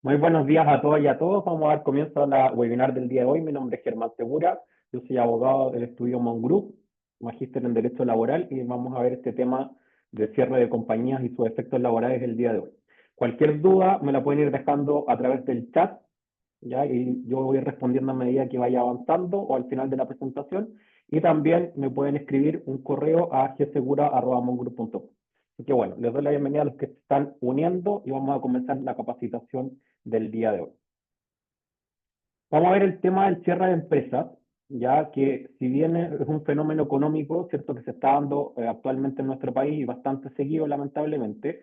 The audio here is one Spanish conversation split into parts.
Muy buenos días a todas y a todos. Vamos a dar comienzo a la webinar del día de hoy. Mi nombre es Germán Segura. Yo soy abogado del estudio Mon Group, magíster en Derecho Laboral, y vamos a ver este tema de cierre de compañías y sus efectos laborales el día de hoy. Cualquier duda me la pueden ir dejando a través del chat, ¿ya? Y yo voy respondiendo a medida que vaya avanzando o al final de la presentación. Y también me pueden escribir un correo a gsegura@mongroup.com. Así que bueno, les doy la bienvenida a los que se están uniendo y vamos a comenzar la capacitación del día de hoy. Vamos a ver el tema del cierre de empresas, ya que si bien es un fenómeno económico, cierto, que se está dando actualmente en nuestro país y bastante seguido, lamentablemente,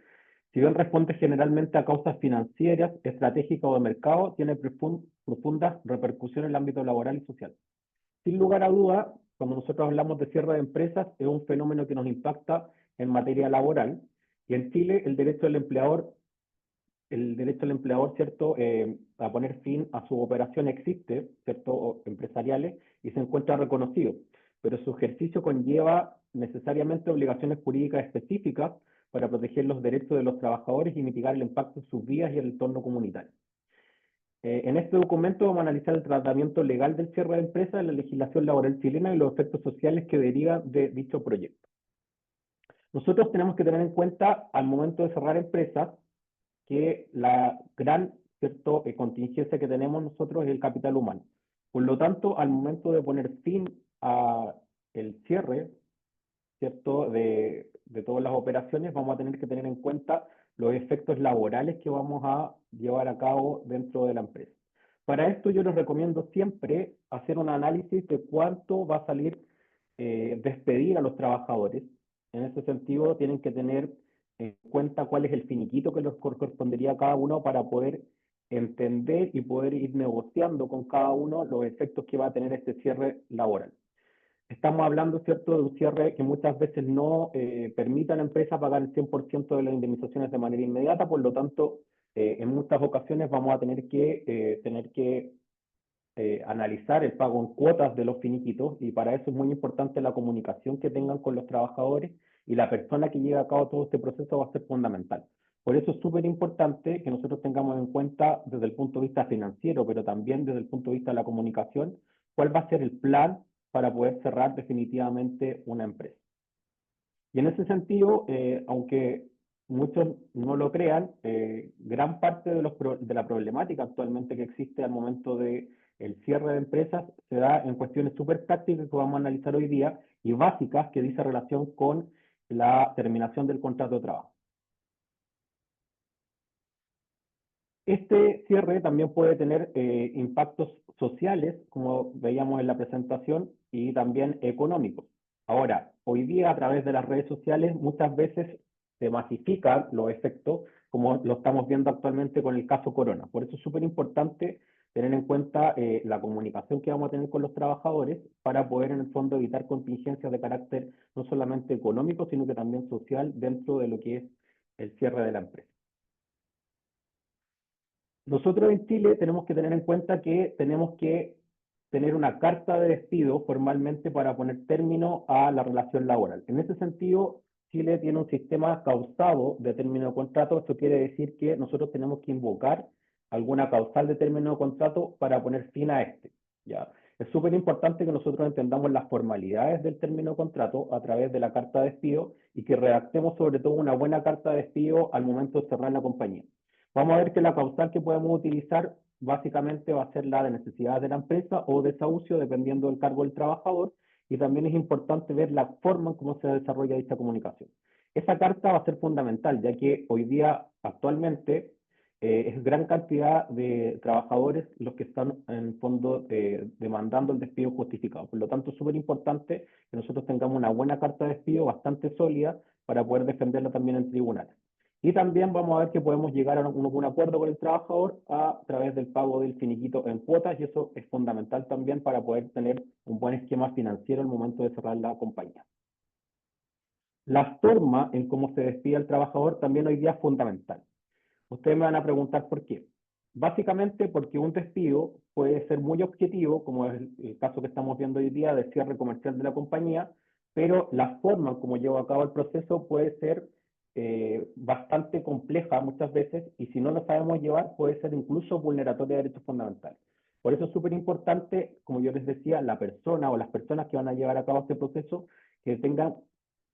si bien responde generalmente a causas financieras, estratégicas o de mercado, tiene profundas repercusiones en el ámbito laboral y social. Sin lugar a dudas, cuando nosotros hablamos de cierre de empresas, es un fenómeno que nos impacta en materia laboral, y en Chile el derecho del empleador, ¿cierto?, a poner fin a su operación existe, ¿cierto?, empresariales, y se encuentra reconocido, pero su ejercicio conlleva necesariamente obligaciones jurídicas específicas para proteger los derechos de los trabajadores y mitigar el impacto en sus vidas y el entorno comunitario. En este documento vamos a analizar el tratamiento legal del cierre de empresas en la legislación laboral chilena y los efectos sociales que derivan de dicho proyecto. Nosotros tenemos que tener en cuenta al momento de cerrar empresas que la gran, ¿cierto?, contingencia que tenemos nosotros es el capital humano. Por lo tanto, al momento de poner fin a el cierre, ¿cierto?, de todas las operaciones, vamos a tener que tener en cuenta los efectos laborales que vamos a llevar a cabo dentro de la empresa. Para esto yo les recomiendo siempre hacer un análisis de cuánto va a salir despedir a los trabajadores. En ese sentido, tienen que tener en cuenta cuál es el finiquito que les correspondería a cada uno para poder entender y poder ir negociando con cada uno los efectos que va a tener este cierre laboral. Estamos hablando, ¿cierto?, de un cierre que muchas veces no permite a la empresa pagar el 100% de las indemnizaciones de manera inmediata. Por lo tanto, en muchas ocasiones vamos a tener que analizar el pago en cuotas de los finiquitos, y para eso es muy importante la comunicación que tengan con los trabajadores, y la persona que lleva a cabo todo este proceso va a ser fundamental. Por eso es súper importante que nosotros tengamos en cuenta desde el punto de vista financiero, pero también desde el punto de vista de la comunicación, cuál va a ser el plan para poder cerrar definitivamente una empresa. Y en ese sentido, aunque muchos no lo crean, gran parte de la problemática actualmente que existe al momento de el cierre de empresas se da en cuestiones súper prácticas que vamos a analizar hoy día y básicas que dice relación con la terminación del contrato de trabajo. Este cierre también puede tener impactos sociales, como veíamos en la presentación, y también económicos. Ahora, hoy día a través de las redes sociales muchas veces se masifican los efectos, como lo estamos viendo actualmente con el caso Corona. Por eso es súper importante tener en cuenta la comunicación que vamos a tener con los trabajadores para poder en el fondo evitar contingencias de carácter no solamente económico, sino que también social dentro de lo que es el cierre de la empresa. Nosotros en Chile tenemos que tener en cuenta que tenemos que tener una carta de despido formalmente para poner término a la relación laboral. En ese sentido, Chile tiene un sistema causado de término de contrato. Esto quiere decir que nosotros tenemos que invocar alguna causal de término de contrato para poner fin a este, ¿ya? Es súper importante que nosotros entendamos las formalidades del término de contrato a través de la carta de despido y que redactemos sobre todo una buena carta de despido al momento de cerrar la compañía. Vamos a ver que la causal que podemos utilizar básicamente va a ser la de necesidad de la empresa o desahucio, dependiendo del cargo del trabajador, y también es importante ver la forma en cómo se desarrolla dicha comunicación. Esa carta va a ser fundamental, ya que hoy día, actualmente, es gran cantidad de trabajadores los que están en el fondo demandando el despido justificado. Por lo tanto, es súper importante que nosotros tengamos una buena carta de despido bastante sólida para poder defenderla también en tribunales. Y también vamos a ver que podemos llegar a un acuerdo con el trabajador a través del pago del finiquito en cuotas, y eso es fundamental también para poder tener un buen esquema financiero al momento de cerrar la compañía. La forma en cómo se despide al trabajador también hoy día es fundamental. Ustedes me van a preguntar por qué. Básicamente porque un despido puede ser muy objetivo, como es el caso que estamos viendo hoy día de cierre comercial de la compañía, pero la forma en cómo lleva a cabo el proceso puede ser bastante compleja muchas veces y si no lo sabemos llevar puede ser incluso vulneratoria de derechos fundamentales. Por eso es súper importante, como yo les decía, la persona o las personas que van a llevar a cabo este proceso que tengan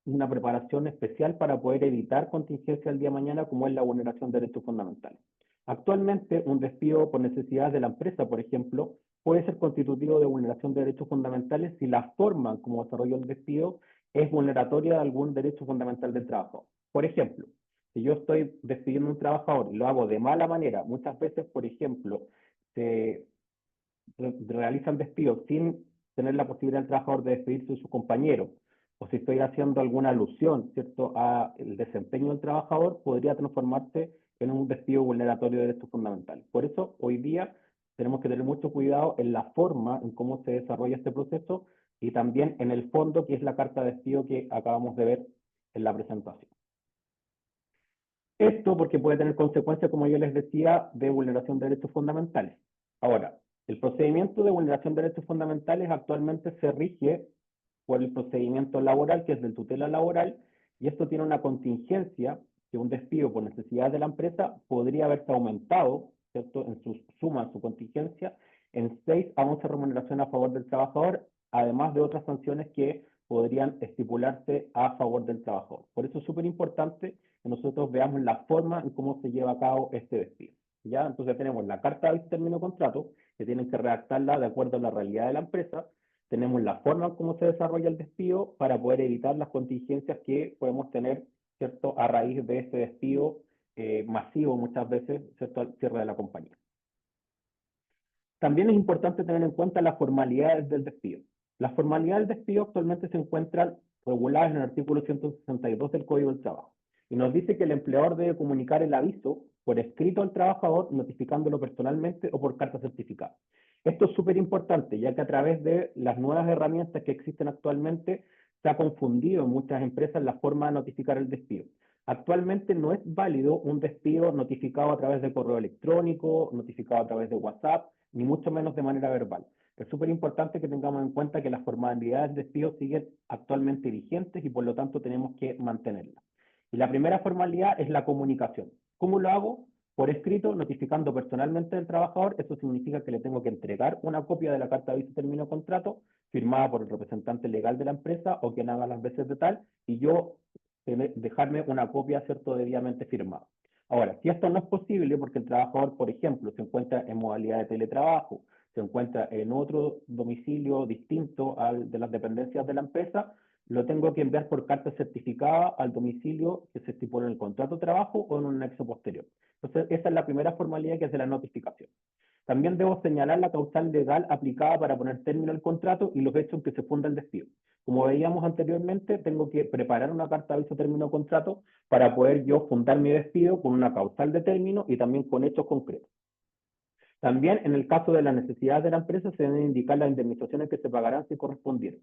una preparación especial para poder evitar contingencias el día de mañana como es la vulneración de derechos fundamentales. Actualmente, un despido por necesidades de la empresa, por ejemplo, puede ser constitutivo de vulneración de derechos fundamentales si la forma como desarrolló el despido es vulneratoria de algún derecho fundamental del trabajador. Por ejemplo, si yo estoy despidiendo a un trabajador y lo hago de mala manera, muchas veces, por ejemplo, se realizan despidos sin tener la posibilidad del trabajador de despedirse de su compañero, o si estoy haciendo alguna alusión, ¿cierto?, a el desempeño del trabajador, podría transformarse en un despido vulneratorio de derechos fundamentales. Por eso, hoy día tenemos que tener mucho cuidado en la forma en cómo se desarrolla este proceso y también en el fondo, que es la carta de despido que acabamos de ver en la presentación. Esto porque puede tener consecuencias, como yo les decía, de vulneración de derechos fundamentales. Ahora, el procedimiento de vulneración de derechos fundamentales actualmente se rige por el procedimiento laboral, que es de tutela laboral, y esto tiene una contingencia que un despido por necesidad de la empresa podría haberse aumentado, ¿cierto?, en su suma, en su contingencia, en 6 a 11 remuneraciones a favor del trabajador, además de otras sanciones que podrían estipularse a favor del trabajador. Por eso es súper importante que nosotros veamos la forma en cómo se lleva a cabo este despido. ¿Ya? Entonces tenemos la carta de aviso de término de contrato, que tienen que redactarla de acuerdo a la realidad de la empresa. Tenemos la forma en cómo se desarrolla el despido para poder evitar las contingencias que podemos tener, ¿cierto?, a raíz de este despido masivo muchas veces, ¿cierto?, al cierre de la compañía. También es importante tener en cuenta las formalidades del despido. Las formalidades del despido actualmente se encuentran reguladas en el artículo 162 del Código del Trabajo y nos dice que el empleador debe comunicar el aviso por escrito al trabajador, notificándolo personalmente o por carta certificada. Esto es súper importante, ya que a través de las nuevas herramientas que existen actualmente se ha confundido en muchas empresas la forma de notificar el despido. Actualmente no es válido un despido notificado a través de correo electrónico, notificado a través de WhatsApp, ni mucho menos de manera verbal. Es súper importante que tengamos en cuenta que las formalidades de despido siguen actualmente vigentes y por lo tanto tenemos que mantenerlas. Y la primera formalidad es la comunicación. ¿Cómo lo hago? Por escrito, notificando personalmente al trabajador. Eso significa que le tengo que entregar una copia de la carta de aviso de término de contrato firmada por el representante legal de la empresa o quien haga las veces de tal, y yo dejarme una copia, ¿cierto?, debidamente firmada. Ahora, si esto no es posible porque el trabajador, por ejemplo, se encuentra en modalidad de teletrabajo, se encuentra en otro domicilio distinto al de las dependencias de la empresa, lo tengo que enviar por carta certificada al domicilio que se estipula en el contrato de trabajo o en un nexo posterior. Entonces, esa es la primera formalidad, que es de la notificación. También debo señalar la causal legal aplicada para poner término al contrato y los hechos en que se funda el despido. Como veíamos anteriormente, tengo que preparar una carta de aviso de término de contrato para poder yo fundar mi despido con una causal de término y también con hechos concretos. También, en el caso de la necesidad de la empresa, se deben indicar las indemnizaciones que se pagarán si correspondieran.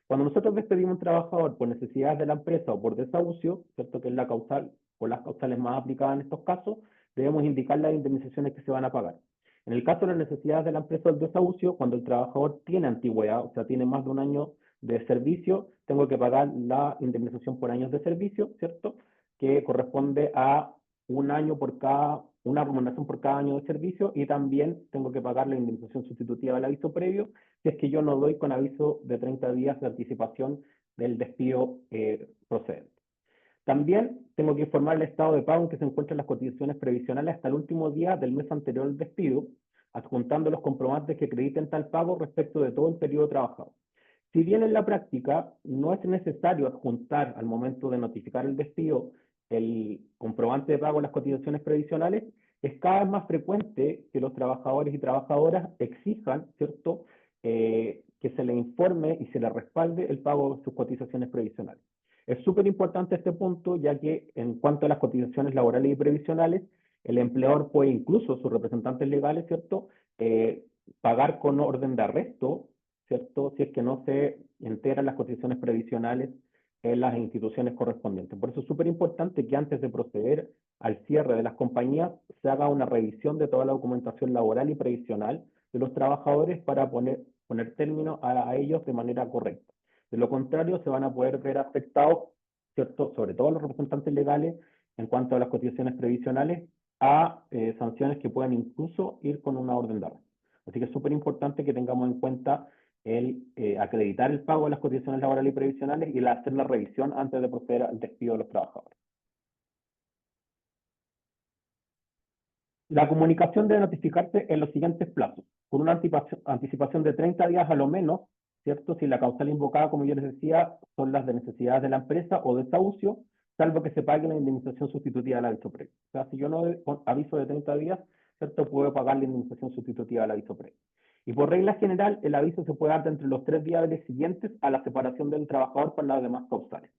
Cuando nosotros despedimos a un trabajador por necesidades de la empresa o por desahucio, ¿cierto?, que es la causal o las causales más aplicadas en estos casos, debemos indicar las indemnizaciones que se van a pagar. En el caso de las necesidades de la empresa o el desahucio, cuando el trabajador tiene antigüedad, o sea, tiene más de un año de servicio, tengo que pagar la indemnización por años de servicio, ¿cierto?, que corresponde a un año por cada, una remuneración por cada año de servicio, y también tengo que pagar la indemnización sustitutiva del aviso previo, si es que yo no doy con aviso de 30 días de anticipación del despido procedente. También tengo que informar el estado de pago en que se encuentran las cotizaciones previsionales hasta el último día del mes anterior al despido, adjuntando los comprobantes que acrediten tal pago respecto de todo el periodo trabajado. Si bien en la práctica no es necesario adjuntar al momento de notificar el despido el comprobante de pago de las cotizaciones previsionales, es cada vez más frecuente que los trabajadores y trabajadoras exijan, ¿cierto?, que se le informe y se le respalde el pago de sus cotizaciones previsionales. Es súper importante este punto, ya que en cuanto a las cotizaciones laborales y previsionales, el empleador puede, incluso sus representantes legales, ¿cierto?, pagar con orden de arresto, ¿cierto?, si es que no se enteran las cotizaciones previsionales en las instituciones correspondientes. Por eso es súper importante que antes de proceder al cierre de las compañías se haga una revisión de toda la documentación laboral y previsional de los trabajadores para poner término a ellos de manera correcta. De lo contrario, se van a poder ver afectados ¿cierto? Sobre todo los representantes legales, en cuanto a las cotizaciones previsionales, a sanciones que pueden incluso ir con una orden de arresto. Así que es súper importante que tengamos en cuenta el acreditar el pago de las cotizaciones laborales y previsionales y hacer la revisión antes de proceder al despido de los trabajadores. La comunicación debe notificarse en los siguientes plazos, con una anticipación de 30 días a lo menos, ¿cierto? Si la causal invocada, como yo les decía, son las de necesidades de la empresa o desahucio, salvo que se pague la indemnización sustitutiva del aviso previo. O sea, si yo no aviso de 30 días, ¿cierto? Puedo pagar la indemnización sustitutiva del aviso previo. Y por regla general, el aviso se puede dar entre los 3 días siguientes a la separación del trabajador por las demás causales.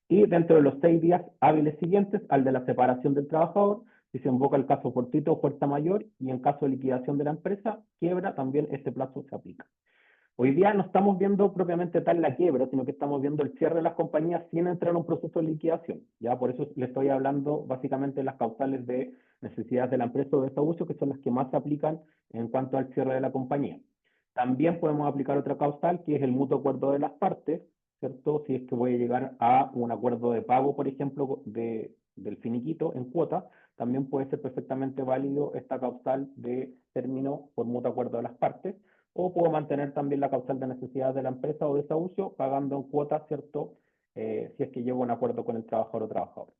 Y dentro de los 6 días hábiles siguientes al de la separación del trabajador, si se invoca el caso fortuito o fuerza mayor, y en caso de liquidación de la empresa, quiebra, también este plazo se aplica. Hoy día no estamos viendo propiamente tal la quiebra, sino que estamos viendo el cierre de las compañías sin entrar en un proceso de liquidación. Ya por eso le estoy hablando básicamente de las causales de necesidad de la empresa o de desahucio, que son las que más se aplican en cuanto al cierre de la compañía. También podemos aplicar otra causal, que es el mutuo acuerdo de las partes, ¿cierto? Si es que voy a llegar a un acuerdo de pago, por ejemplo, del finiquito en cuota, también puede ser perfectamente válido esta causal de término por mutuo acuerdo de las partes, o puedo mantener también la causal de necesidad de la empresa o desahucio pagando en cuotas, ¿cierto? Si es que llego a un acuerdo con el trabajador o trabajadora.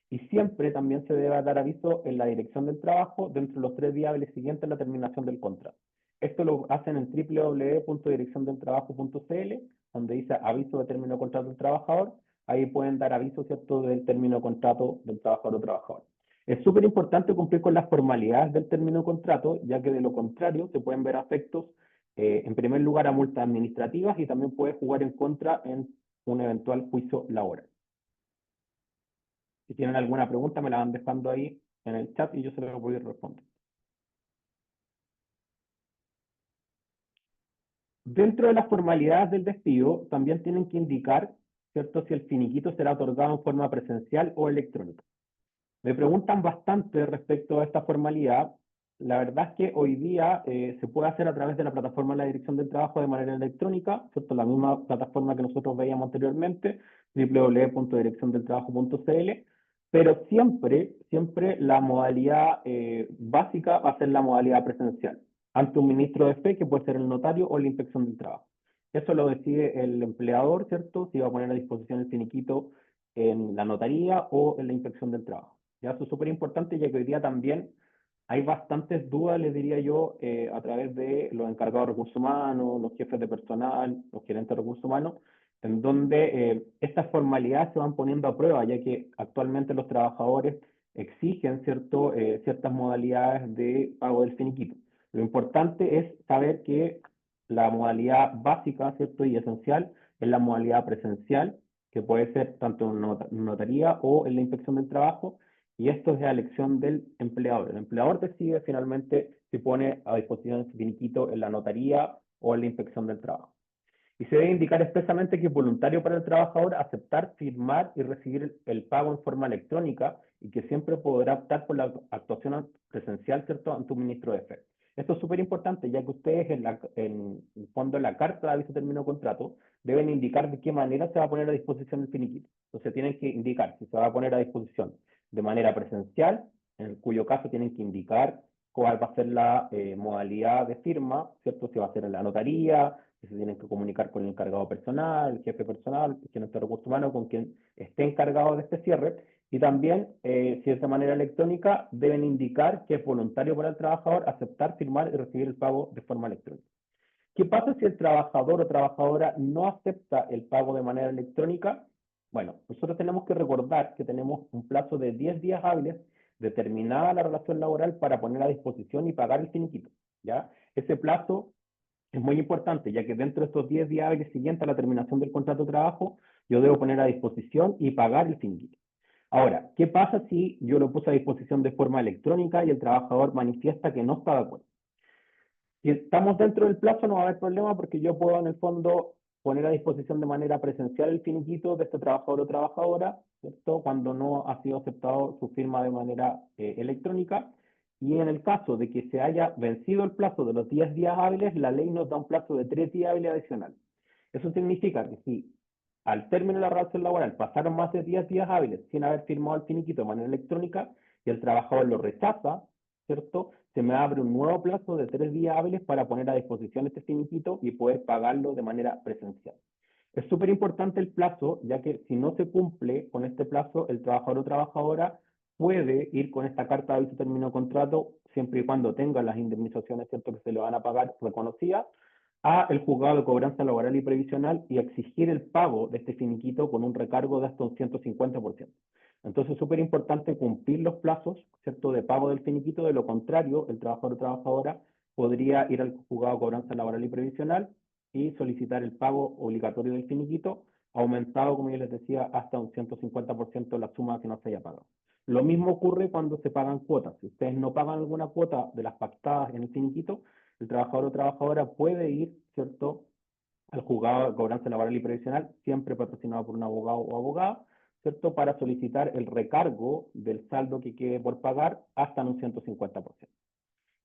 Y siempre también se debe dar aviso en la dirección del trabajo dentro de los 3 días siguientes a la terminación del contrato. Esto lo hacen en www.direcciondeltrabajo.cl, donde dice aviso de término de contrato del trabajador. Ahí pueden dar aviso, ¿cierto?, del término de contrato del trabajador o trabajadora. Es súper importante cumplir con las formalidades del término de contrato, ya que de lo contrario se pueden ver afectos, en primer lugar, a multas administrativas y también puede jugar en contra en un eventual juicio laboral. Si tienen alguna pregunta, me la van dejando ahí en el chat y yo se las voy a responder. Dentro de las formalidades del despido, también tienen que indicar, ¿cierto?, si el finiquito será otorgado en forma presencial o electrónica. Me preguntan bastante respecto a esta formalidad. La verdad es que hoy día se puede hacer a través de la plataforma de la Dirección del Trabajo de manera electrónica, ¿cierto? La misma plataforma que nosotros veíamos anteriormente, www.direcciondeltrabajo.cl, pero siempre la modalidad básica va a ser la modalidad presencial, ante un ministro de fe, que puede ser el notario o la inspección del trabajo. Eso lo decide el empleador, ¿cierto? Si va a poner a disposición el finiquito en la notaría o en la inspección del trabajo. Ya, eso es súper importante, ya que hoy día también hay bastantes dudas, les diría yo, a través de los encargados de recursos humanos, los jefes de personal, los gerentes de recursos humanos, en donde estas formalidades se van poniendo a prueba, ya que actualmente los trabajadores exigen ciertas modalidades de pago del finiquito. Lo importante es saber que la modalidad básica, ¿cierto?, y esencial es la modalidad presencial, que puede ser tanto en notaría o en la inspección del trabajo, y esto es a elección del empleador. El empleador decide finalmente si pone a disposición ese finiquito en la notaría o en la inspección del trabajo. Y se debe indicar expresamente que es voluntario para el trabajador aceptar, firmar y recibir el pago en forma electrónica, y que siempre podrá optar por la actuación presencial, ¿cierto?, ante un ministro de fe. Esto es súper importante, ya que ustedes en el fondo, en la carta de aviso de término de contrato, deben indicar de qué manera se va a poner a disposición el finiquito. Entonces tienen que indicar si se va a poner a disposición de manera presencial, en cuyo caso tienen que indicar cuál va a ser la modalidad de firma, ¿cierto? Si va a ser en la notaría, si se tienen que comunicar con el encargado personal, el jefe personal, el gerente de recursos humanos, con quien esté encargado de este cierre. Y también, si es de manera electrónica, deben indicar que es voluntario para el trabajador aceptar, firmar y recibir el pago de forma electrónica. ¿Qué pasa si el trabajador o trabajadora no acepta el pago de manera electrónica? Bueno, nosotros tenemos que recordar que tenemos un plazo de 10 días hábiles determinada la relación laboral para poner a disposición y pagar el finiquito, ¿ya? Ese plazo es muy importante, ya que dentro de estos 10 días hábiles siguientes a la terminación del contrato de trabajo, yo debo poner a disposición y pagar el finiquito. Ahora, ¿qué pasa si yo lo puse a disposición de forma electrónica y el trabajador manifiesta que no está de acuerdo? Si estamos dentro del plazo, no va a haber problema, porque yo puedo en el fondo poner a disposición de manera presencial el finiquito de este trabajador o trabajadora, ¿cierto?, cuando no ha sido aceptado su firma de manera electrónica. Y en el caso de que se haya vencido el plazo de los 10 días hábiles, la ley nos da un plazo de 3 días hábiles adicionales. Eso significa que si al término de la relación laboral pasaron más de 10 días hábiles sin haber firmado el finiquito de manera electrónica y el trabajador lo rechaza, ¿cierto? Se me abre un nuevo plazo de 3 días hábiles para poner a disposición este finiquito y poder pagarlo de manera presencial. Es súper importante el plazo, ya que si no se cumple con este plazo, el trabajador o trabajadora puede ir con esta carta de aviso término de contrato, siempre y cuando tenga las indemnizaciones, ¿cierto?, que se le van a pagar reconocidas, a el juzgado de cobranza laboral y previsional y exigir el pago de este finiquito con un recargo de hasta un 150%. Entonces es súper importante cumplir los plazos, ¿cierto?, de pago del finiquito. De lo contrario, el trabajador o trabajadora podría ir al juzgado de cobranza laboral y previsional y solicitar el pago obligatorio del finiquito, aumentado, como yo les decía, hasta un 150% la suma que no se haya pagado. Lo mismo ocurre cuando se pagan cuotas. Si ustedes no pagan alguna cuota de las pactadas en el finiquito, el trabajador o trabajadora puede ir, ¿cierto?, al juzgado de cobranza laboral y previsional, siempre patrocinado por un abogado o abogada, ¿cierto?, para solicitar el recargo del saldo que quede por pagar hasta en un 150%.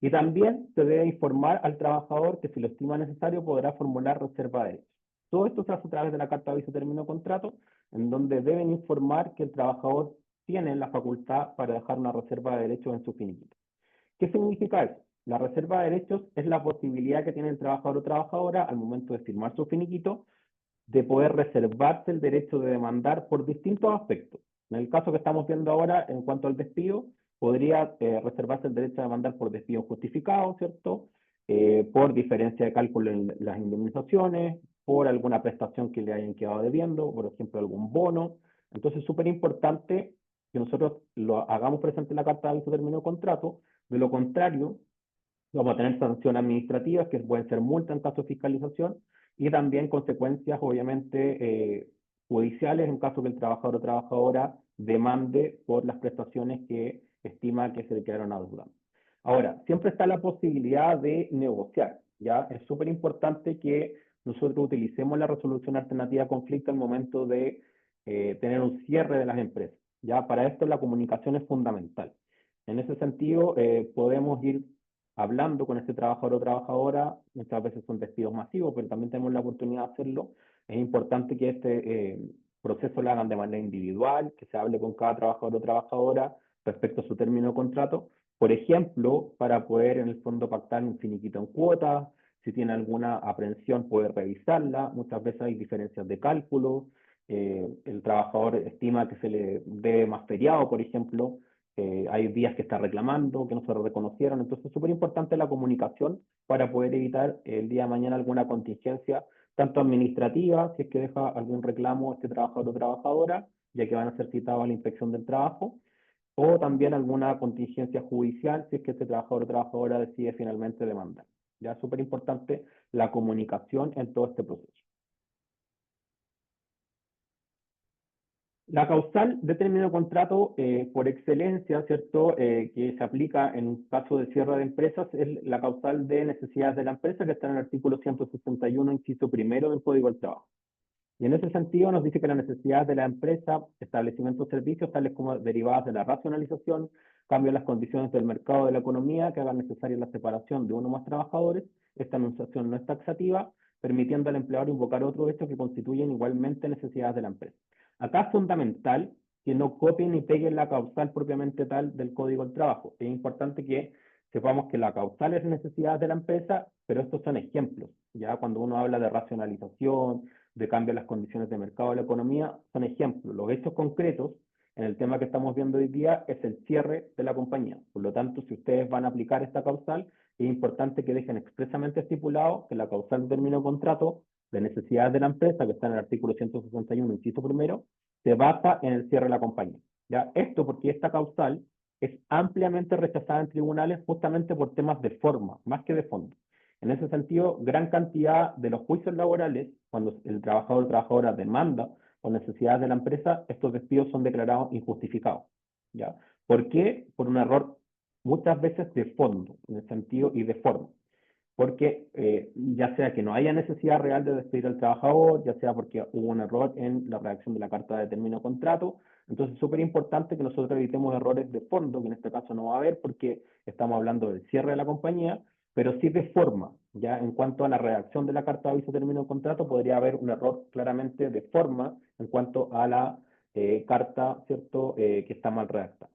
Y también se debe informar al trabajador que si lo estima necesario podrá formular reserva de derechos. Todo esto se hace a través de la carta de aviso término de contrato, en donde deben informar que el trabajador tiene la facultad para dejar una reserva de derechos en su finiquito. ¿Qué significa eso? La reserva de derechos es la posibilidad que tiene el trabajador o trabajadora al momento de firmar su finiquito de poder reservarse el derecho de demandar por distintos aspectos. En el caso que estamos viendo ahora, en cuanto al despido, podría reservarse el derecho de demandar por despido justificado, ¿cierto? Por diferencia de cálculo en las indemnizaciones, por alguna prestación que le hayan quedado debiendo, por ejemplo, algún bono. Entonces, es súper importante que nosotros lo hagamos presente en la carta de aviso de término de contrato. De lo contrario, vamos a tener sanciones administrativas que pueden ser multa en caso de fiscalización y también consecuencias, obviamente, judiciales en caso que el trabajador o trabajadora demande por las prestaciones que estima que se le quedaron adeudadas. Ahora, siempre está la posibilidad de negociar, ¿ya? Es súper importante que nosotros utilicemos la resolución alternativa a conflicto al momento de tener un cierre de las empresas, ¿ya? Para esto la comunicación es fundamental. En ese sentido, podemos ir hablando con este trabajador o trabajadora. Muchas veces son despidos masivos, pero también tenemos la oportunidad de hacerlo. Es importante que este proceso lo hagan de manera individual, que se hable con cada trabajador o trabajadora respecto a su término de contrato. Por ejemplo, para poder en el fondo pactar un finiquito en cuotas, si tiene alguna aprehensión poder revisarla. Muchas veces hay diferencias de cálculo, el trabajador estima que se le debe más feriado, por ejemplo, hay días que está reclamando, que no se lo reconocieron. Entonces es súper importante la comunicación para poder evitar el día de mañana alguna contingencia, tanto administrativa, si es que deja algún reclamo este trabajador o trabajadora, ya que van a ser citados a la inspección del trabajo, o también alguna contingencia judicial, si es que este trabajador o trabajadora decide finalmente demandar. Ya es súper importante la comunicación en todo este proceso. La causal de término de contrato, por excelencia, ¿cierto?, que se aplica en un caso de cierre de empresas, es la causal de necesidades de la empresa, que está en el artículo 161, inciso primero del Código del Trabajo. Y en ese sentido nos dice que las necesidades de la empresa, establecimientos o servicios, tales como derivadas de la racionalización, cambio en las condiciones del mercado de la economía, que hagan necesaria la separación de uno o más trabajadores. Esta enunciación no es taxativa, permitiendo al empleador invocar otros hechos que constituyen igualmente necesidades de la empresa. Acá es fundamental que no copien ni peguen la causal propiamente tal del Código del Trabajo. Es importante que sepamos que la causal es necesidades de la empresa, pero estos son ejemplos. Ya cuando uno habla de racionalización, de cambio en las condiciones de mercado de la economía, son ejemplos. Los hechos concretos en el tema que estamos viendo hoy día es el cierre de la compañía. Por lo tanto, si ustedes van a aplicar esta causal, es importante que dejen expresamente estipulado que la causal de término de contrato de necesidades de la empresa, que está en el artículo 161, inciso primero, se basa en el cierre de la compañía. ¿Ya? Esto porque esta causal es ampliamente rechazada en tribunales justamente por temas de forma, más que de fondo. En ese sentido, gran cantidad de los juicios laborales, cuando el trabajador o trabajadora demanda por necesidades de la empresa, estos despidos son declarados injustificados. ¿Ya? ¿Por qué? Por un error muchas veces de fondo, en el sentido y de forma. Porque ya sea que no haya necesidad real de despedir al trabajador, ya sea porque hubo un error en la redacción de la carta de término de contrato. Entonces es súper importante que nosotros evitemos errores de fondo, que en este caso no va a haber porque estamos hablando del cierre de la compañía, pero sí de forma. Ya en cuanto a la redacción de la carta de aviso de término de contrato, podría haber un error claramente de forma en cuanto a la carta, ¿cierto?, que está mal redactada.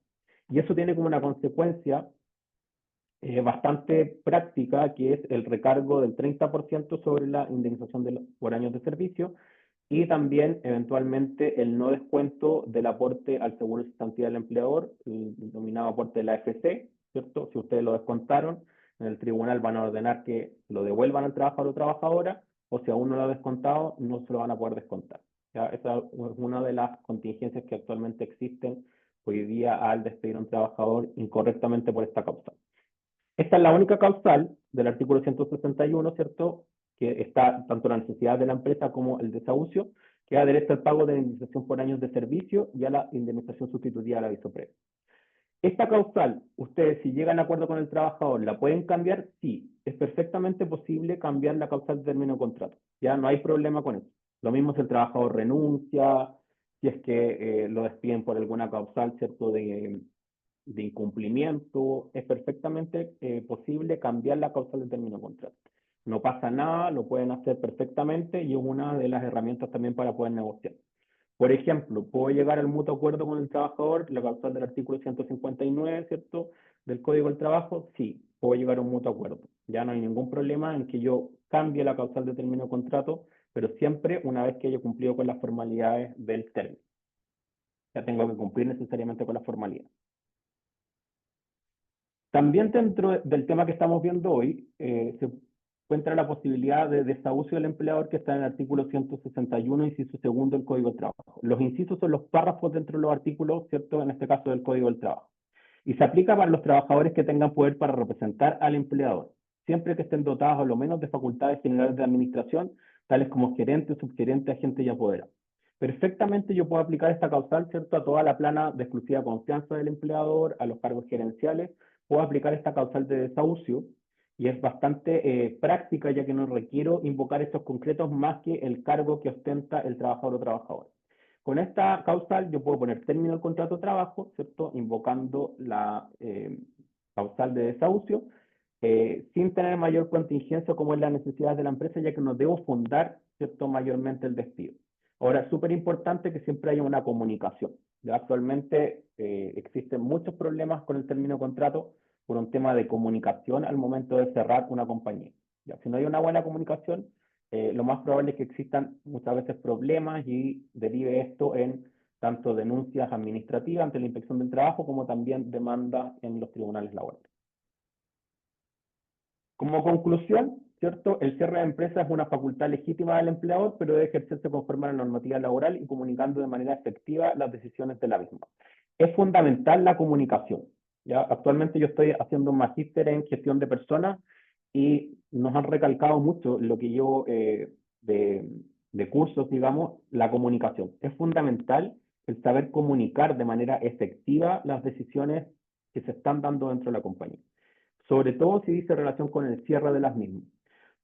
Y eso tiene como una consecuencia bastante práctica, que es el recargo del 30% sobre la indemnización por años de servicio y también eventualmente el no descuento del aporte al seguro de cesantía del empleador, el denominado aporte de la AFC, ¿cierto? Si ustedes lo descontaron, en el tribunal van a ordenar que lo devuelvan al trabajador o trabajadora, o si aún no lo ha descontado, no se lo van a poder descontar. ¿Ya? Esa es una de las contingencias que actualmente existen hoy día al despedir a un trabajador incorrectamente por esta causa. Esta es la única causal del artículo 161, ¿cierto?, que está tanto la necesidad de la empresa como el desahucio, que da derecho al pago de indemnización por años de servicio y a la indemnización sustitutiva al aviso previo. Esta causal, ustedes si llegan a acuerdo con el trabajador, ¿la pueden cambiar? Sí, es perfectamente posible cambiar la causal de término de contrato. Ya no hay problema con eso. Lo mismo si el trabajador renuncia, si es que lo despiden por alguna causal, ¿cierto?, de incumplimiento, es perfectamente posible cambiar la causal de término de contrato. No pasa nada, lo pueden hacer perfectamente y es una de las herramientas también para poder negociar. Por ejemplo, puedo llegar al mutuo acuerdo con el trabajador, la causal del artículo 159, ¿cierto?, del Código del Trabajo, sí, puedo llegar a un mutuo acuerdo. Ya no hay ningún problema en que yo cambie la causal de término de contrato, pero siempre una vez que haya cumplido con las formalidades del término. Ya tengo que cumplir necesariamente con las formalidades. También dentro del tema que estamos viendo hoy, se encuentra la posibilidad de desahucio del empleador que está en el artículo 161, inciso segundo del Código del Trabajo. Los incisos son los párrafos dentro de los artículos, ¿cierto?, en este caso del Código del Trabajo. Y se aplica para los trabajadores que tengan poder para representar al empleador, siempre que estén dotados a lo menos de facultades generales de administración, tales como gerente, subgerente, agente y apoderado. Perfectamente yo puedo aplicar esta causal, ¿cierto?, a toda la plana de exclusiva confianza del empleador, a los cargos gerenciales, puedo aplicar esta causal de desahucio y es bastante práctica ya que no requiero invocar estos concretos más que el cargo que ostenta el trabajador o trabajadora. Con esta causal yo puedo poner término al contrato de trabajo, ¿cierto?, invocando la causal de desahucio, sin tener mayor contingencia como es la necesidad de la empresa, ya que no debo fundar, ¿cierto?, mayormente el despido. Ahora, es súper importante que siempre haya una comunicación. ¿Ya? Actualmente existen muchos problemas con el término de contrato por un tema de comunicación al momento de cerrar una compañía. ¿Ya? Si no hay una buena comunicación, lo más probable es que existan muchas veces problemas y derive esto en tanto denuncias administrativas ante la Inspección del Trabajo como también demandas en los tribunales laborales. Como conclusión, ¿cierto? El cierre de empresa es una facultad legítima del empleador, pero debe ejercerse conforme a la normativa laboral y comunicando de manera efectiva las decisiones de la misma. Es fundamental la comunicación. ¿Ya? Actualmente yo estoy haciendo un magíster en gestión de personas y nos han recalcado mucho lo que yo de cursos, digamos, la comunicación. Es fundamental el saber comunicar de manera efectiva las decisiones que se están dando dentro de la compañía, sobre todo si dice relación con el cierre de las mismas,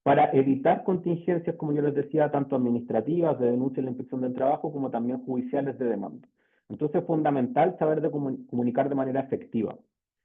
para evitar contingencias, como yo les decía, tanto administrativas, de denuncia en la Inspección del Trabajo, como también judiciales de demanda. Entonces es fundamental saber comunicar de manera efectiva.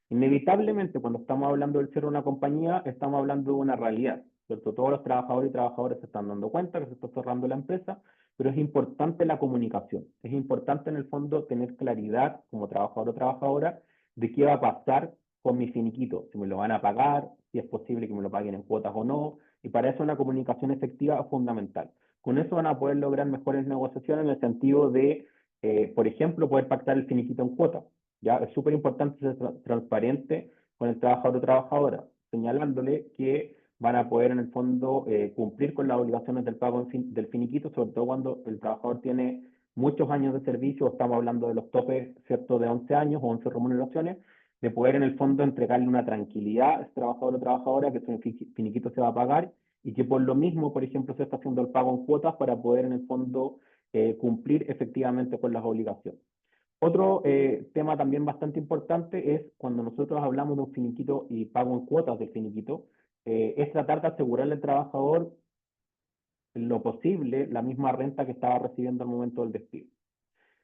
Inevitablemente, cuando estamos hablando del cierre de una compañía, estamos hablando de una realidad, ¿cierto? Todos los trabajadores y trabajadoras se están dando cuenta que se está cerrando la empresa, pero es importante la comunicación. Es importante, en el fondo, tener claridad como trabajador o trabajadora de qué va a pasar con mi finiquito, si me lo van a pagar, si es posible que me lo paguen en cuotas o no, y para eso una comunicación efectiva es fundamental. Con eso van a poder lograr mejores negociaciones en el sentido de, por ejemplo, poder pactar el finiquito en cuotas. ¿Ya? Es súper importante ser transparente con el trabajador o trabajadora, señalándole que van a poder en el fondo cumplir con las obligaciones del pago del finiquito, sobre todo cuando el trabajador tiene muchos años de servicio, estamos hablando de los topes, ¿cierto?, de 11 años o 11 remuneraciones, de poder en el fondo entregarle una tranquilidad a ese trabajador o trabajadora que su finiquito se va a pagar y que por lo mismo, por ejemplo, se está haciendo el pago en cuotas para poder en el fondo cumplir efectivamente con las obligaciones. Otro tema también bastante importante es cuando nosotros hablamos de un finiquito y pago en cuotas del finiquito, es tratar de asegurarle al trabajador en lo posible la misma renta que estaba recibiendo al momento del despido.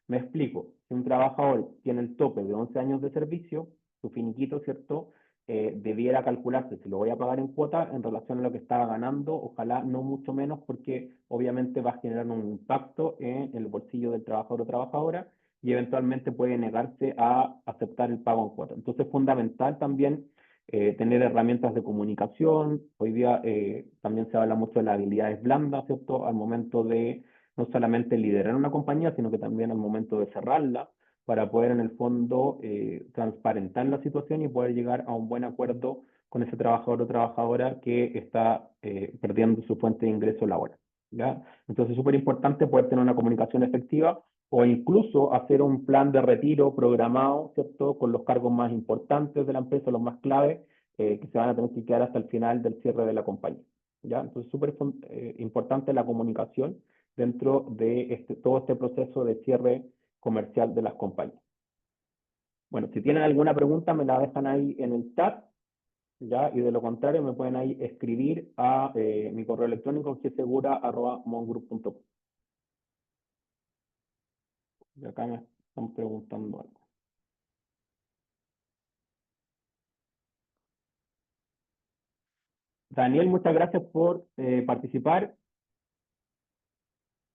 Me explico, si un trabajador tiene el tope de 11 años de servicio, su finiquito, ¿cierto?, debiera calcularse si lo voy a pagar en cuota en relación a lo que estaba ganando, ojalá no mucho menos, porque obviamente va a generar un impacto en el bolsillo del trabajador o trabajadora y eventualmente puede negarse a aceptar el pago en cuota. Entonces es fundamental también tener herramientas de comunicación. Hoy día también se habla mucho de las habilidades blandas, ¿cierto? Al momento de no solamente liderar una compañía, sino que también al momento de cerrarla, para poder en el fondo transparentar la situación y poder llegar a un buen acuerdo con ese trabajador o trabajadora que está perdiendo su fuente de ingreso laboral, ¿ya? Entonces es súper importante poder tener una comunicación efectiva o incluso hacer un plan de retiro programado, ¿cierto? Con los cargos más importantes de la empresa, los más claves, que se van a tener que quedar hasta el final del cierre de la compañía, ¿ya? Entonces súper importante la comunicación dentro de todo este proceso de cierre comercial de las compañías. Bueno, si tienen alguna pregunta me la dejan ahí en el chat, ¿ya? Y de lo contrario me pueden ahí escribir a mi correo electrónico gsegura@mongroup.com. Y acá me están preguntando algo. Daniel, muchas gracias por participar.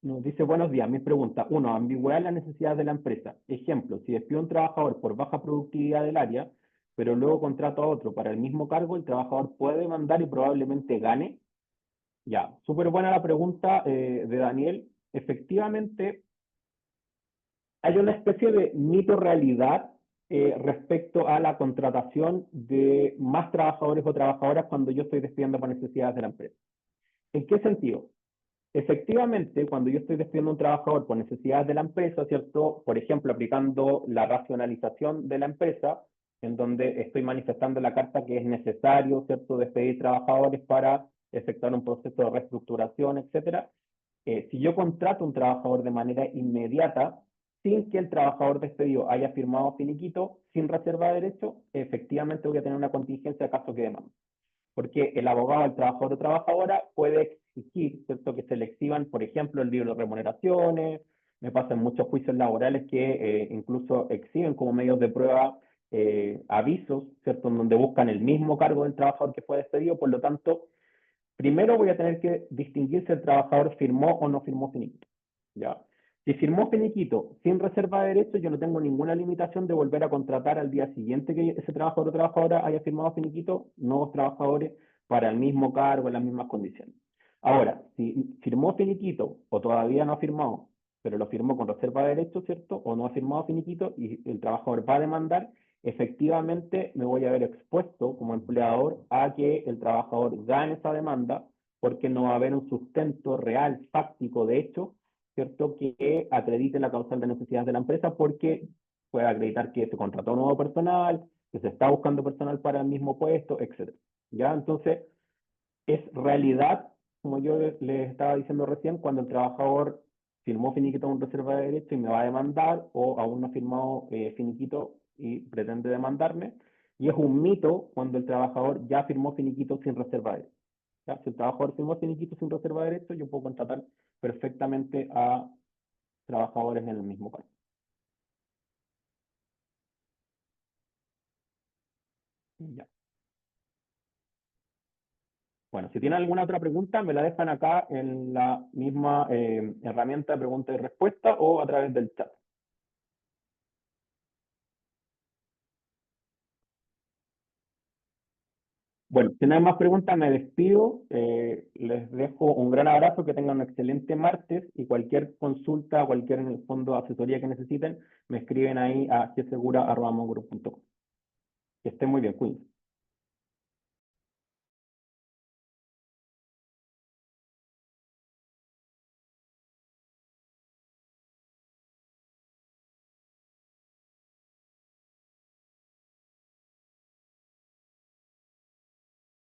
Nos dice, buenos días, mis preguntas. Uno, ambigüedad en las necesidades de la empresa. Ejemplo, si despido a un trabajador por baja productividad del área, pero luego contrato a otro para el mismo cargo, el trabajador puede demandar y probablemente gane. Ya, súper buena la pregunta de Daniel. Efectivamente, hay una especie de mito-realidad respecto a la contratación de más trabajadores o trabajadoras cuando yo estoy despidiendo por necesidades de la empresa. ¿En qué sentido? Efectivamente, cuando yo estoy despidiendo a un trabajador por necesidades de la empresa, ¿cierto? Por ejemplo, aplicando la racionalización de la empresa, en donde estoy manifestando en la carta que es necesario, ¿cierto?, despedir trabajadores para efectuar un proceso de reestructuración, etcétera. Si yo contrato a un trabajador de manera inmediata, sin que el trabajador despedido haya firmado finiquito, sin reserva de derecho, efectivamente voy a tener una contingencia caso que demande, porque el abogado del trabajador o trabajadora puede exigir, ¿cierto?, que se le exhiban, por ejemplo, el libro de remuneraciones. Me pasan muchos juicios laborales que incluso exhiben como medios de prueba avisos, ¿cierto?, en donde buscan el mismo cargo del trabajador que fue despedido. Por lo tanto, primero voy a tener que distinguir si el trabajador firmó o no firmó finiquito, ¿ya? Si firmó finiquito sin reserva de derechos, yo no tengo ninguna limitación de volver a contratar al día siguiente que ese trabajador o trabajadora haya firmado finiquito nuevos trabajadores para el mismo cargo, en las mismas condiciones. Ahora, si firmó finiquito o todavía no ha firmado, pero lo firmó con reserva de derechos, ¿cierto? O no ha firmado finiquito y el trabajador va a demandar, efectivamente me voy a ver expuesto como empleador a que el trabajador gane esa demanda porque no va a haber un sustento real, fáctico, de hecho, ¿cierto?, que acredite la causal de necesidad de la empresa, porque puede acreditar que se contrató nuevo personal, que se está buscando personal para el mismo puesto, etc. ¿Ya? Entonces, es realidad, como yo les estaba diciendo recién, cuando el trabajador firmó finiquito con reserva de derecho y me va a demandar, o aún no ha firmado finiquito y pretende demandarme, y es un mito cuando el trabajador ya firmó finiquito sin reserva de derecho. ¿Ya? Si el trabajador firmó finiquito sin reserva de derecho, yo puedo contratar perfectamente a trabajadores en el mismo cargo. Ya. Bueno, si tienen alguna otra pregunta, me la dejan acá en la misma herramienta de pregunta y respuesta o a través del chat. Bueno, si no hay más preguntas, me despido. Les dejo un gran abrazo, que tengan un excelente martes y cualquier consulta, cualquier en el fondo asesoría que necesiten, me escriben ahí a gsegura@mongroup.com. Que estén muy bien, cuídense.